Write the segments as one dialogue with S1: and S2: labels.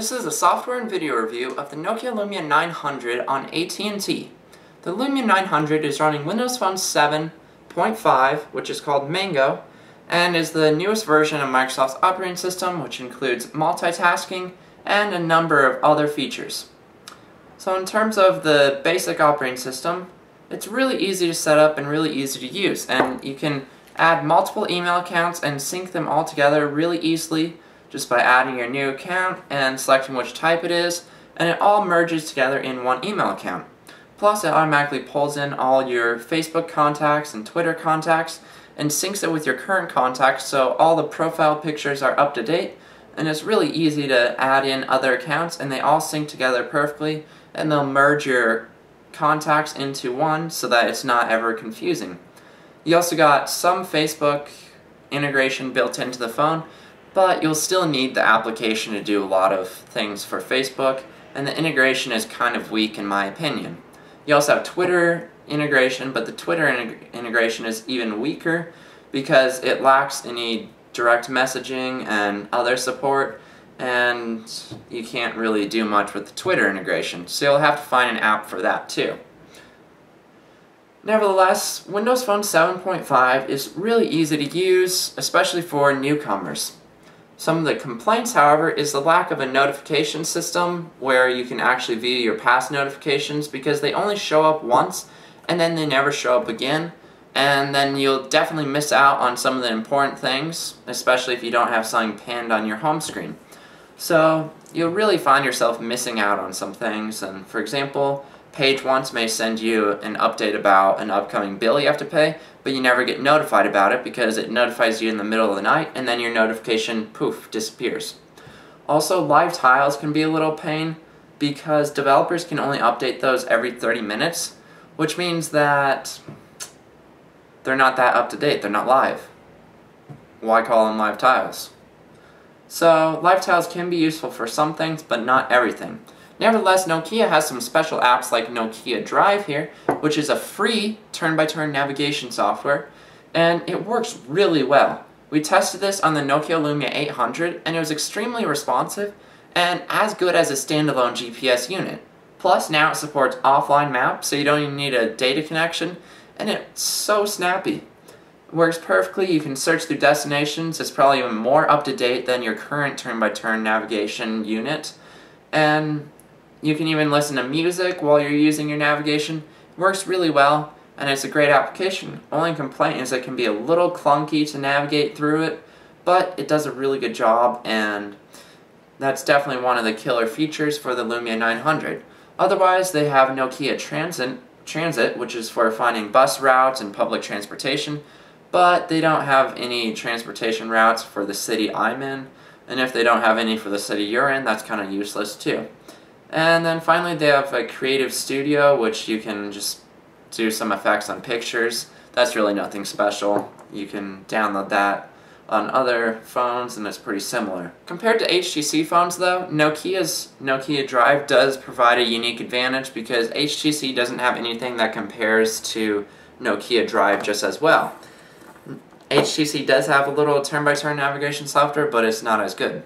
S1: This is a software and video review of the Nokia Lumia 900 on AT&T. The Lumia 900 is running Windows Phone 7.5, which is called Mango, and is the newest version of Microsoft's operating system, which includes multitasking and a number of other features. So in terms of the basic operating system, it's really easy to set up and really easy to use, and you can add multiple email accounts and sync them all together really easily just by adding your new account and selecting which type it is, and it all merges together in one email account. Plus, it automatically pulls in all your Facebook contacts and Twitter contacts and syncs it with your current contacts, so all the profile pictures are up to date, and it's really easy to add in other accounts and they all sync together perfectly, and they'll merge your contacts into one so that it's not ever confusing. You also got some Facebook integration built into the phone, but you'll still need the application to do a lot of things for Facebook, and the integration is kind of weak in my opinion. You also have Twitter integration, but the Twitter integration is even weaker because it lacks any direct messaging and other support, and you can't really do much with the Twitter integration, so you'll have to find an app for that too. Nevertheless, Windows Phone 7.5 is really easy to use, especially for newcomers. Some of the complaints, however, is the lack of a notification system where you can actually view your past notifications, because they only show up once and then they never show up again, and then you'll definitely miss out on some of the important things, especially if you don't have something pinned on your home screen. So you'll really find yourself missing out on some things, and for example, Page Once may send you an update about an upcoming bill you have to pay, but you never get notified about it because it notifies you in the middle of the night, and then your notification, poof, disappears. Also, live tiles can be a little pain because developers can only update those every 30 minutes, which means that they're not that up to date, they're not live. Why call them live tiles? So, live tiles can be useful for some things, but not everything. Nevertheless, Nokia has some special apps like Nokia Drive here, which is a free turn-by-turn navigation software, and it works really well. We tested this on the Nokia Lumia 800, and it was extremely responsive and as good as a standalone GPS unit. Plus, now it supports offline maps, so you don't even need a data connection, and it's so snappy. It works perfectly. You can search through destinations. It's probably even more up-to-date than your current turn-by-turn navigation unit, and you can even listen to music while you're using your navigation. It works really well, and it's a great application. Only complaint is it can be a little clunky to navigate through it, but it does a really good job, and that's definitely one of the killer features for the Lumia 900. Otherwise, they have Nokia Transit, which is for finding bus routes and public transportation, but they don't have any transportation routes for the city I'm in, and if they don't have any for the city you're in, that's kind of useless too. And then finally they have a Creative Studio, which you can just do some effects on pictures. That's really nothing special. You can download that on other phones and it's pretty similar. Compared to HTC phones though, Nokia's Nokia Drive does provide a unique advantage because HTC doesn't have anything that compares to Nokia Drive just as well. HTC does have a little turn-by-turn navigation software, but it's not as good.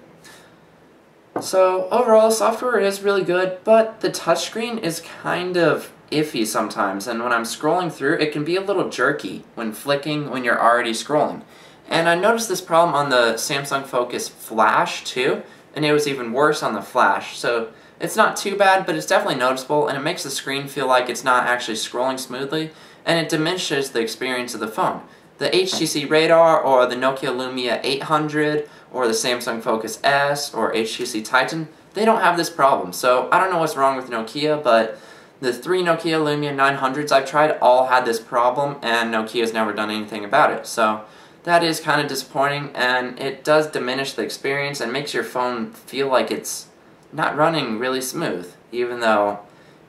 S1: So overall, software is really good, but the touchscreen is kind of iffy sometimes, and when I'm scrolling through, it can be a little jerky when flicking when you're already scrolling. And I noticed this problem on the Samsung Focus Flash too, and it was even worse on the Flash. So it's not too bad, but it's definitely noticeable, and it makes the screen feel like it's not actually scrolling smoothly, and it diminishes the experience of the phone. The HTC Radar or the Nokia Lumia 800 or the Samsung Focus S or HTC Titan, they don't have this problem. So I don't know what's wrong with Nokia, but the three Nokia Lumia 900s I've tried all had this problem, and Nokia's never done anything about it. So that is kind of disappointing, and it does diminish the experience and makes your phone feel like it's not running really smooth. Even though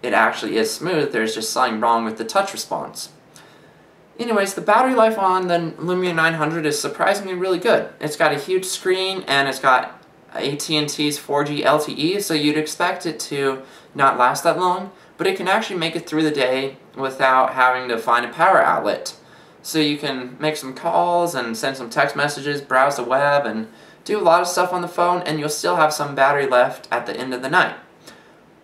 S1: it actually is smooth, there's just something wrong with the touch response. Anyways, the battery life on the Lumia 900 is surprisingly really good. It's got a huge screen and it's got AT&T's 4G LTE, so you'd expect it to not last that long, but it can actually make it through the day without having to find a power outlet. So you can make some calls and send some text messages, browse the web, and do a lot of stuff on the phone, and you'll still have some battery left at the end of the night.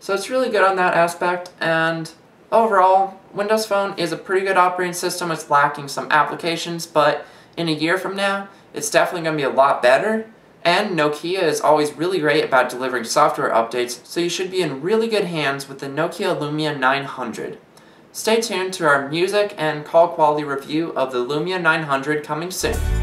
S1: So it's really good on that aspect, and overall, Windows Phone is a pretty good operating system. It's lacking some applications, but in a year from now, it's definitely going to be a lot better. And Nokia is always really great about delivering software updates, so you should be in really good hands with the Nokia Lumia 900. Stay tuned to our music and call quality review of the Lumia 900 coming soon.